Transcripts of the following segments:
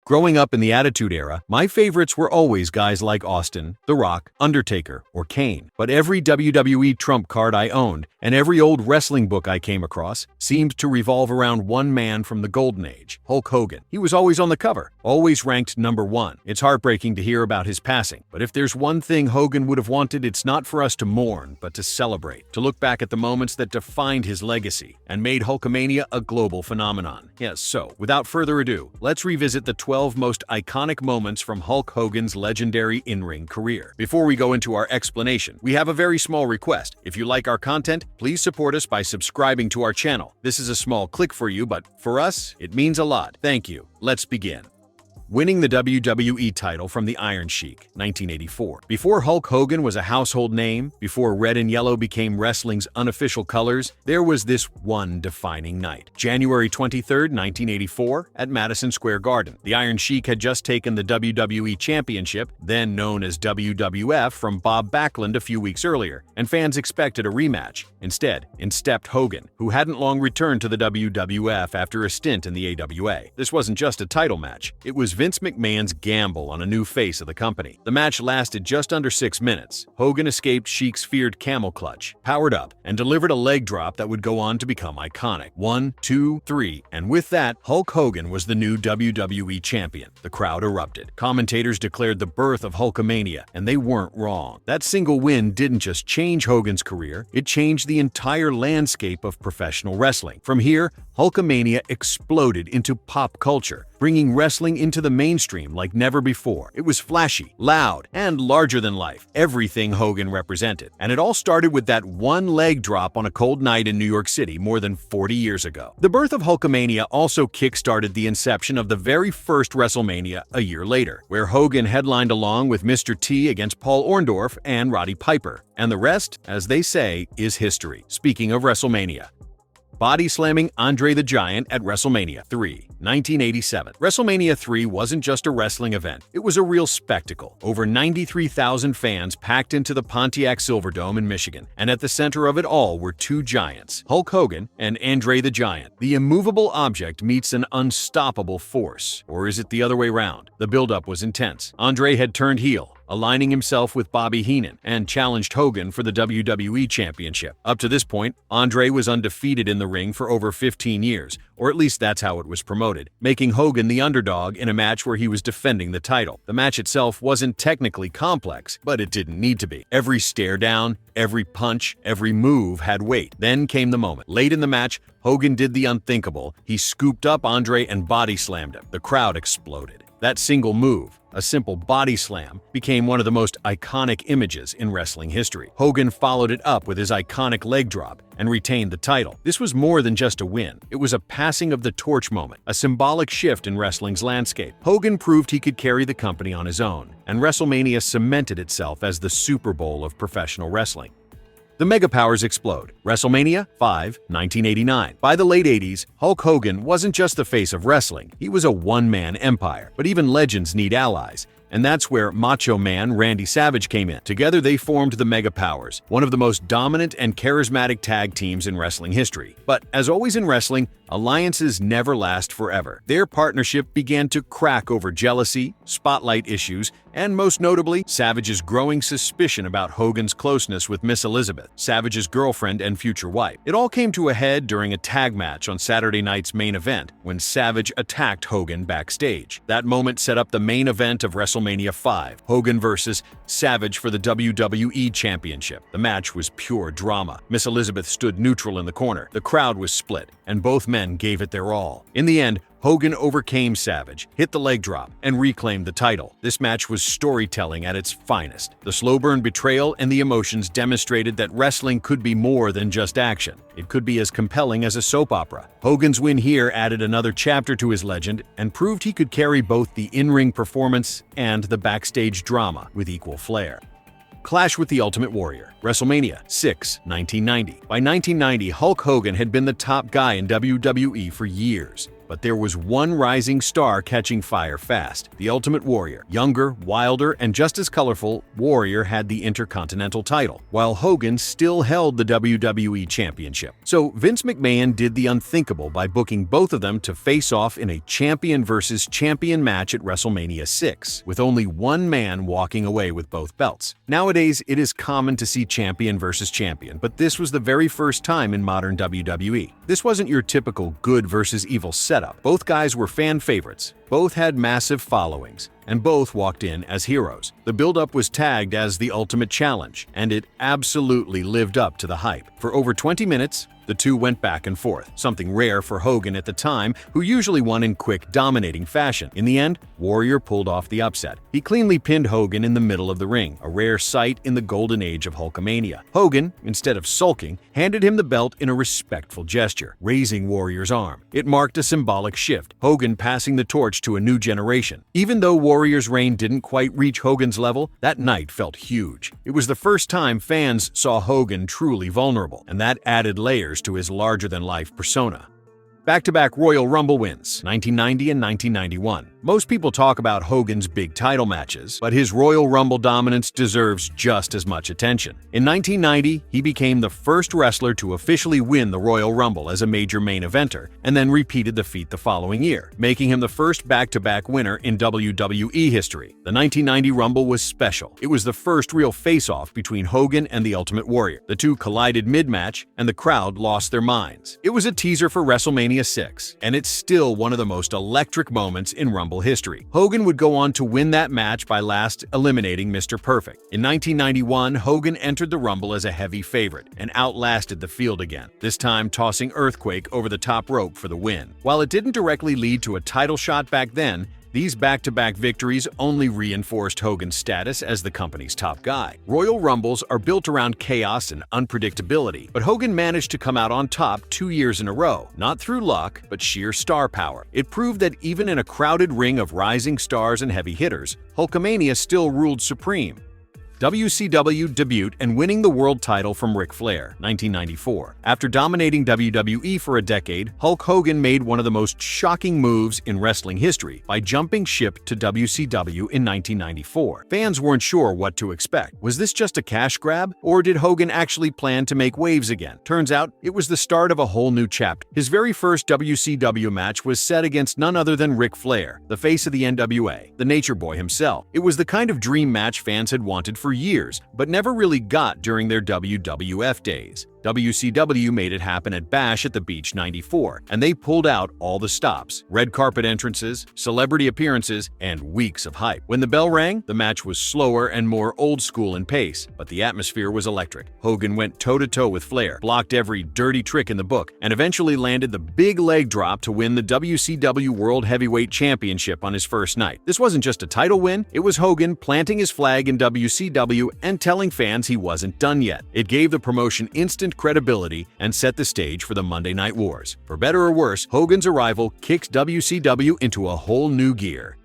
Growing up in the Attitude Era, my favorites were always guys like Austin, The Rock, Undertaker, or Kane. But every WWE trump card I owned, and every old wrestling book I came across, seemed to revolve around one man from the Golden Age, Hulk Hogan. He was always on the cover, always ranked #1. It's heartbreaking to hear about his passing, but if there's one thing Hogan would have wanted, it's not for us to mourn, but to celebrate, to look back at the moments that defined his legacy and made Hulkamania a global phenomenon. Yes, so, without further ado, let's revisit the 12 most iconic moments from Hulk Hogan's legendary in-ring career. Before we go into our explanation, we have a very small request. If you like our content, please support us by subscribing to our channel. This is a small click for you, but for us, it means a lot. Thank you. Let's begin. Winning the WWE title from the Iron Sheik, 1984. Before Hulk Hogan was a household name, before red and yellow became wrestling's unofficial colors, there was this one defining night. January 23, 1984, at Madison Square Garden. The Iron Sheik had just taken the WWE Championship, then known as WWF, from Bob Backlund a few weeks earlier, and fans expected a rematch. Instead, in stepped Hogan, who hadn't long returned to the WWF after a stint in the AWA. This wasn't just a title match, it was Vince McMahon's gamble on a new face of the company. The match lasted just under 6 minutes. Hogan escaped Sheik's feared camel clutch, powered up, and delivered a leg drop that would go on to become iconic. 1, 2, 3, and with that, Hulk Hogan was the new WWE champion. The crowd erupted. Commentators declared the birth of Hulkamania, and they weren't wrong. That single win didn't just change Hogan's career, it changed the entire landscape of professional wrestling. From here, Hulkamania exploded into pop culture, bringing wrestling into the mainstream like never before. It was flashy, loud, and larger than life, everything Hogan represented. And it all started with that one leg drop on a cold night in New York City more than 40 years ago. The birth of Hulkamania also kick-started the inception of the very first WrestleMania a year later, where Hogan headlined along with Mr. T against Paul Orndorff and Roddy Piper. And the rest, as they say, is history. Speaking of WrestleMania, body slamming Andre the Giant at WrestleMania 3, 1987. WrestleMania 3 wasn't just a wrestling event, it was a real spectacle. Over 93,000 fans packed into the Pontiac Silverdome in Michigan, and at the center of it all were two giants, Hulk Hogan and Andre the Giant. The immovable object meets an unstoppable force. Or is it the other way around? The buildup was intense. Andre had turned heel, aligning himself with Bobby Heenan, and challenged Hogan for the WWE Championship. Up to this point, Andre was undefeated in the ring for over 15 years, or at least that's how it was promoted, making Hogan the underdog in a match where he was defending the title. The match itself wasn't technically complex, but it didn't need to be. Every stare down, every punch, every move had weight. Then came the moment. Late in the match, Hogan did the unthinkable. He scooped up Andre and body slammed him. The crowd exploded. That single move, a simple body slam, became one of the most iconic images in wrestling history. Hogan followed it up with his iconic leg drop and retained the title. This was more than just a win. It was a passing of the torch moment, a symbolic shift in wrestling's landscape. Hogan proved he could carry the company on his own, and WrestleMania cemented itself as the Super Bowl of professional wrestling. The mega powers explode. WrestleMania 5, 1989. By the late 80s, Hulk Hogan wasn't just the face of wrestling, he was a one-man empire. But even legends need allies. And that's where Macho Man Randy Savage came in. Together they formed the Mega Powers, one of the most dominant and charismatic tag teams in wrestling history. But as always in wrestling, alliances never last forever. Their partnership began to crack over jealousy, spotlight issues, and most notably, Savage's growing suspicion about Hogan's closeness with Miss Elizabeth, Savage's girlfriend and future wife. It all came to a head during a tag match on Saturday night's main event, when Savage attacked Hogan backstage. That moment set up the main event of WrestleMania 5, Hogan versus Savage for the WWE Championship. The match was pure drama. Miss Elizabeth stood neutral in the corner. The crowd was split, and both men gave it their all. In the end, Hogan overcame Savage, hit the leg drop, and reclaimed the title. This match was storytelling at its finest. The slow burn betrayal and the emotions demonstrated that wrestling could be more than just action. It could be as compelling as a soap opera. Hogan's win here added another chapter to his legend and proved he could carry both the in-ring performance and the backstage drama with equal flair. Clash with the Ultimate Warrior, WrestleMania 6, 1990. By 1990, Hulk Hogan had been the top guy in WWE for years. But there was one rising star catching fire fast: the Ultimate Warrior. Younger, wilder, and just as colorful, Warrior had the Intercontinental title, while Hogan still held the WWE Championship. So Vince McMahon did the unthinkable by booking both of them to face off in a champion versus champion match at WrestleMania 6, with only one man walking away with both belts. Nowadays, it is common to see champion versus champion, but this was the very first time in modern WWE. This wasn't your typical good versus evil setup. Both guys were fan favorites, both had massive followings, and both walked in as heroes. The build-up was tagged as the Ultimate Challenge, and it absolutely lived up to the hype. For over 20 minutes, the two went back and forth, something rare for Hogan at the time, who usually won in quick, dominating fashion. In the end, Warrior pulled off the upset. He cleanly pinned Hogan in the middle of the ring, a rare sight in the golden age of Hulkamania. Hogan, instead of sulking, handed him the belt in a respectful gesture, raising Warrior's arm. It marked a symbolic shift, Hogan passing the torch to a new generation. Even though Warrior's reign didn't quite reach Hogan's level, that night felt huge. It was the first time fans saw Hogan truly vulnerable, and that added layers to his larger-than-life persona. Back-to-back Royal Rumble wins, 1990 and 1991. Most people talk about Hogan's big title matches, but his Royal Rumble dominance deserves just as much attention. In 1990, he became the first wrestler to officially win the Royal Rumble as a major main eventer, and then repeated the feat the following year, making him the first back-to-back winner in WWE history. The 1990 Rumble was special. It was the first real face-off between Hogan and the Ultimate Warrior. The two collided mid-match, and the crowd lost their minds. It was a teaser for WrestleMania 6, and it's still one of the most electric moments in Rumble history. Hogan would go on to win that match by last eliminating Mr. Perfect. In 1991, Hogan entered the Rumble as a heavy favorite and outlasted the field again, this time tossing Earthquake over the top rope for the win. While it didn't directly lead to a title shot back then, these back-to-back victories only reinforced Hogan's status as the company's top guy. Royal Rumbles are built around chaos and unpredictability, but Hogan managed to come out on top 2 years in a row, not through luck, but sheer star power. It proved that even in a crowded ring of rising stars and heavy hitters, Hulkamania still ruled supreme. WCW Debut and winning the world title from Ric Flair, 1994. After dominating WWE for a decade, Hulk Hogan made one of the most shocking moves in wrestling history by jumping ship to WCW in 1994. Fans weren't sure what to expect. Was this just a cash grab, or did Hogan actually plan to make waves again? Turns out, it was the start of a whole new chapter. His very first WCW match was set against none other than Ric Flair, the face of the NWA, the Nature Boy himself. It was the kind of dream match fans had wanted for years, but never really got during their WWF days. WCW made it happen at Bash at the Beach 94, and they pulled out all the stops: red carpet entrances, celebrity appearances, and weeks of hype. When the bell rang, the match was slower and more old school in pace, but the atmosphere was electric. Hogan went toe-to-toe with Flair, blocked every dirty trick in the book, and eventually landed the big leg drop to win the WCW World Heavyweight Championship on his first night. This wasn't just a title win, it was Hogan planting his flag in WCW and telling fans he wasn't done yet. It gave the promotion instant credibility and set the stage for the Monday Night Wars. For better or worse, Hogan's arrival kicked WCW into a whole new gear.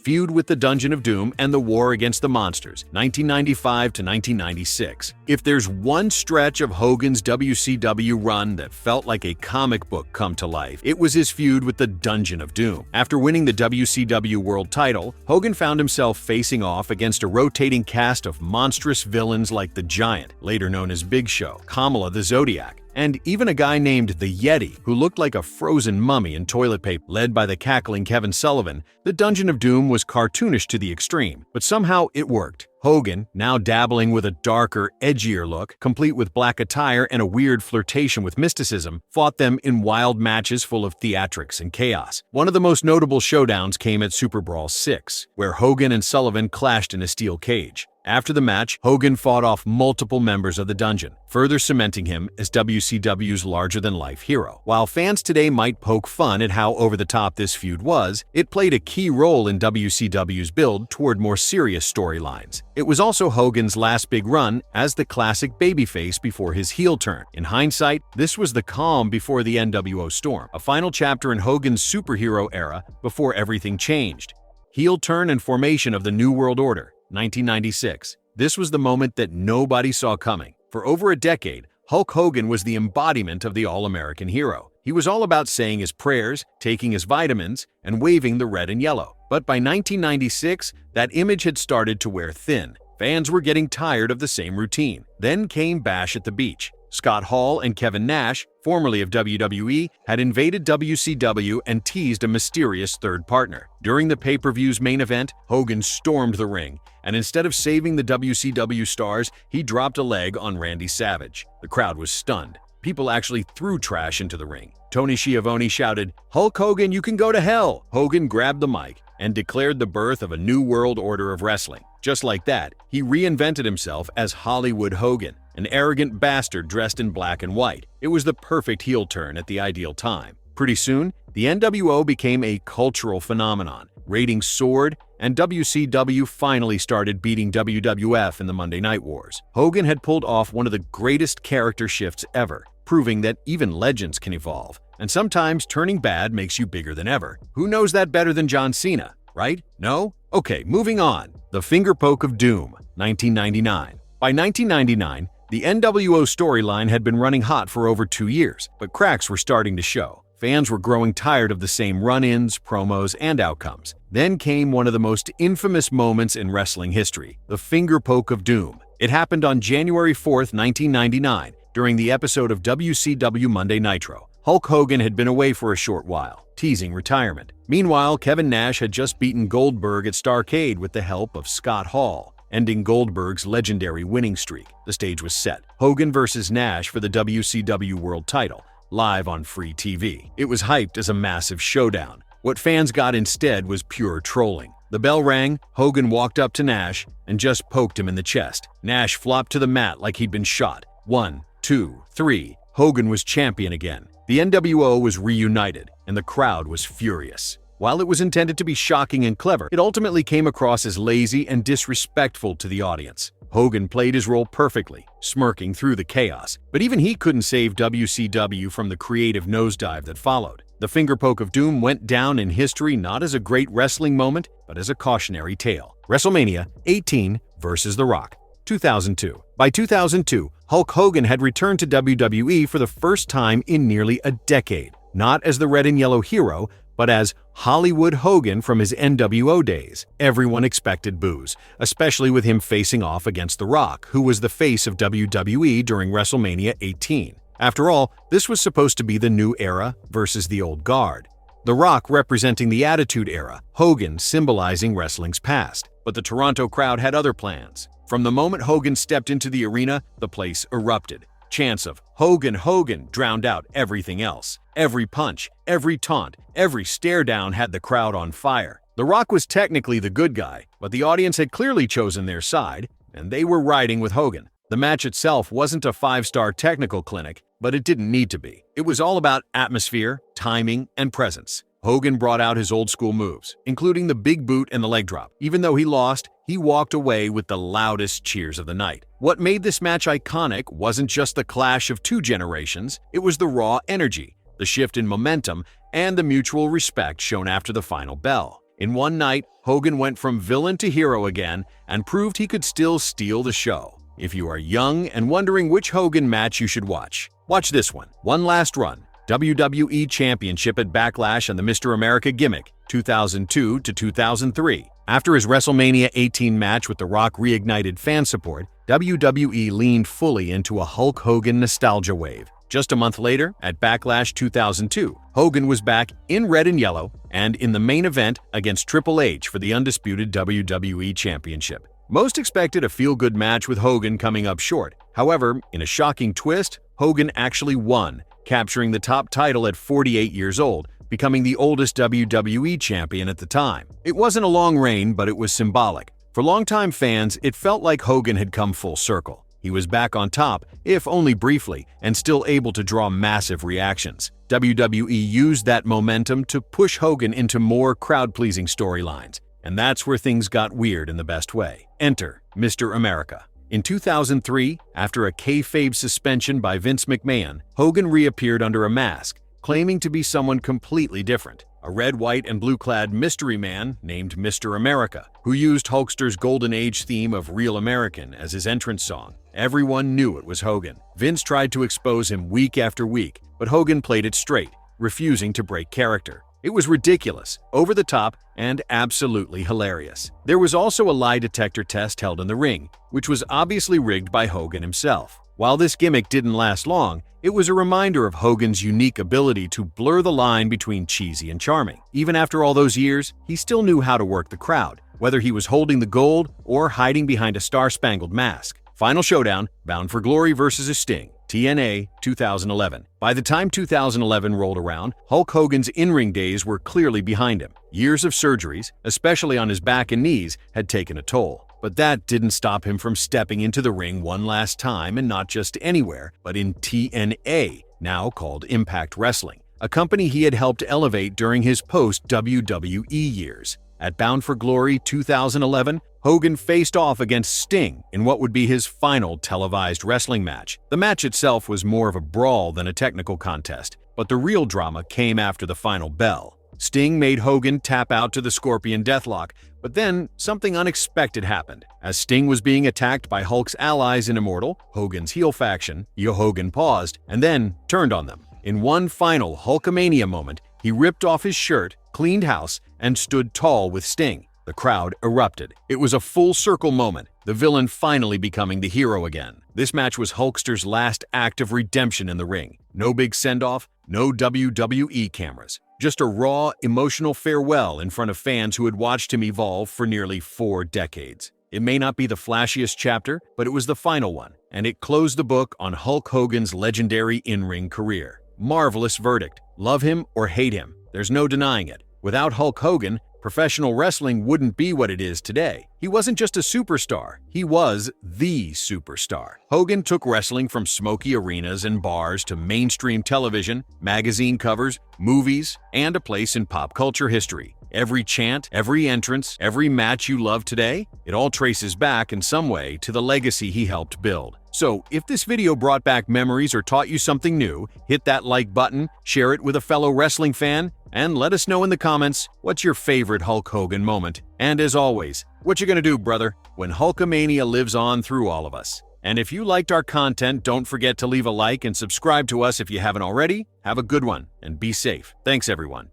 Feud with the Dungeon of Doom and the War Against the Monsters, 1995 to 1996. If there's one stretch of Hogan's WCW run that felt like a comic book come to life, it was his feud with the Dungeon of Doom. After winning the WCW World Title, Hogan found himself facing off against a rotating cast of monstrous villains like the Giant, later known as Big Show, Kamala the Zodiac, and even a guy named the Yeti, who looked like a frozen mummy in toilet paper. Led by the cackling Kevin Sullivan, the Dungeon of Doom was cartoonish to the extreme, but somehow it worked. Hogan, now dabbling with a darker, edgier look, complete with black attire and a weird flirtation with mysticism, fought them in wild matches full of theatrics and chaos. One of the most notable showdowns came at Super Brawl 6, where Hogan and Sullivan clashed in a steel cage. After the match, Hogan fought off multiple members of the Dungeon, further cementing him as WCW's larger-than-life hero. While fans today might poke fun at how over-the-top this feud was, it played a key role in WCW's build toward more serious storylines. It was also Hogan's last big run as the classic babyface before his heel turn. In hindsight, this was the calm before the NWO storm, a final chapter in Hogan's superhero era before everything changed. Heel turn and formation of the New World Order, 1996. This was the moment that nobody saw coming. For over a decade, Hulk Hogan was the embodiment of the all-American hero. He was all about saying his prayers, taking his vitamins, and waving the red and yellow. But by 1996, that image had started to wear thin. Fans were getting tired of the same routine. Then came Bash at the Beach. Scott Hall and Kevin Nash, formerly of WWE, had invaded WCW and teased a mysterious third partner. During the pay-per-view's main event, Hogan stormed the ring, and instead of saving the WCW stars, he dropped a leg on Randy Savage. The crowd was stunned. People actually threw trash into the ring. Tony Schiavone shouted, "Hulk Hogan, you can go to hell!" Hogan grabbed the mic and declared the birth of a new world order of wrestling. Just like that, he reinvented himself as Hollywood Hogan, an arrogant bastard dressed in black and white. It was the perfect heel turn at the ideal time. Pretty soon, the NWO became a cultural phenomenon. Ratings soared, and WCW finally started beating WWF in the Monday Night Wars. Hogan had pulled off one of the greatest character shifts ever, proving that even legends can evolve. And sometimes turning bad makes you bigger than ever. Who knows that better than John Cena, right? No? Okay, moving on. The Fingerpoke of Doom, 1999. By 1999, the NWO storyline had been running hot for over 2 years, but cracks were starting to show. Fans were growing tired of the same run-ins, promos, and outcomes. Then came one of the most infamous moments in wrestling history, the Fingerpoke of Doom. It happened on January 4th, 1999, during the episode of WCW Monday Nitro. Hulk Hogan had been away for a short while, teasing retirement. Meanwhile, Kevin Nash had just beaten Goldberg at Starrcade with the help of Scott Hall, ending Goldberg's legendary winning streak. The stage was set. Hogan versus Nash for the WCW World Title, live on free TV. It was hyped as a massive showdown. What fans got instead was pure trolling. The bell rang, Hogan walked up to Nash and just poked him in the chest. Nash flopped to the mat like he'd been shot. 1, 2, 3. Hogan was champion again. The NWO was reunited, and the crowd was furious. While it was intended to be shocking and clever, it ultimately came across as lazy and disrespectful to the audience. Hogan played his role perfectly, smirking through the chaos, but even he couldn't save WCW from the creative nosedive that followed. The Fingerpoke of Doom went down in history not as a great wrestling moment, but as a cautionary tale. WrestleMania 18 versus The Rock, 2002. By 2002, Hulk Hogan had returned to WWE for the first time in nearly a decade, not as the red and yellow hero, but as Hollywood Hogan from his NWO days. Everyone expected boos, especially with him facing off against The Rock, who was the face of WWE during WrestleMania 18. After all, this was supposed to be the new era versus the old guard. The Rock representing the Attitude Era, Hogan symbolizing wrestling's past. But the Toronto crowd had other plans. From the moment Hogan stepped into the arena, the place erupted. Chants of "Hogan, Hogan" drowned out everything else. Every punch, every taunt, every stare down had the crowd on fire. The Rock was technically the good guy, but the audience had clearly chosen their side, and they were riding with Hogan. The match itself wasn't a 5-star technical clinic, but it didn't need to be. It was all about atmosphere, timing, and presence. Hogan brought out his old-school moves, including the big boot and the leg drop. Even though he lost, he walked away with the loudest cheers of the night. What made this match iconic wasn't just the clash of two generations, it was the raw energy, the shift in momentum, and the mutual respect shown after the final bell. In one night, Hogan went from villain to hero again and proved he could still steal the show. If you are young and wondering which Hogan match you should watch this one. One Last Run, WWE Championship at Backlash and the Mr. America gimmick, 2002 to 2003. After his WrestleMania 18 match with The Rock reignited fan support, WWE leaned fully into a Hulk Hogan nostalgia wave. Just a month later, at Backlash 2002, Hogan was back in red and yellow and in the main event against Triple H for the undisputed WWE Championship. Most expected a feel-good match with Hogan coming up short. However, in a shocking twist, Hogan actually won, capturing the top title at 48 years old, becoming the oldest WWE champion at the time. It wasn't a long reign, but it was symbolic. For longtime fans, it felt like Hogan had come full circle. He was back on top, if only briefly, and still able to draw massive reactions. WWE used that momentum to push Hogan into more crowd-pleasing storylines. And that's where things got weird in the best way. Enter Mr. America. In 2003, after a kayfabe suspension by Vince McMahon, Hogan reappeared under a mask, claiming to be someone completely different. a red, white, and blue-clad mystery man named Mr. America, who used Hulkster's Golden Age theme of Real American as his entrance song. Everyone knew it was Hogan. Vince tried to expose him week after week, but Hogan played it straight, refusing to break character. It was ridiculous, over the top, and absolutely hilarious. There was also a lie detector test held in the ring, which was obviously rigged by Hogan himself. While this gimmick didn't last long, it was a reminder of Hogan's unique ability to blur the line between cheesy and charming. Even after all those years, he still knew how to work the crowd, whether he was holding the gold or hiding behind a star-spangled mask. Final Showdown, Bound for Glory vs. Sting, TNA 2011. By the time 2011 rolled around, Hulk Hogan's in-ring days were clearly behind him. Years of surgeries, especially on his back and knees, had taken a toll. But that didn't stop him from stepping into the ring one last time, and not just anywhere, but in TNA, now called Impact Wrestling, a company he had helped elevate during his post-WWE years. At Bound for Glory 2011, Hogan faced off against Sting in what would be his final televised wrestling match. The match itself was more of a brawl than a technical contest, but the real drama came after the final bell. Sting made Hogan tap out to the Scorpion Deathlock, but then something unexpected happened. As Sting was being attacked by Hulk's allies in Immortal, Hogan's heel faction, Hogan paused and then turned on them. In one final Hulkamania moment, he ripped off his shirt, cleaned house, and stood tall with Sting. The crowd erupted. It was a full-circle moment, the villain finally becoming the hero again. This match was Hulkster's last act of redemption in the ring. No big send-off, no WWE cameras. Just a raw, emotional farewell in front of fans who had watched him evolve for nearly 4 decades. It may not be the flashiest chapter, but it was the final one, and it closed the book on Hulk Hogan's legendary in-ring career. Marvelous verdict. Love him or hate him, there's no denying it. Without Hulk Hogan, professional wrestling wouldn't be what it is today. He wasn't just a superstar, he was the superstar. Hogan took wrestling from smoky arenas and bars to mainstream television, magazine covers, movies, and a place in pop culture history. Every chant, every entrance, every match you love today, it all traces back in some way to the legacy he helped build. So, if this video brought back memories or taught you something new, hit that like button, share it with a fellow wrestling fan, and let us know in the comments what's your favorite Hulk Hogan moment. And as always, what you gonna do, brother, when Hulkamania lives on through all of us? And if you liked our content, don't forget to leave a like and subscribe to us if you haven't already. Have a good one, and be safe. Thanks, everyone.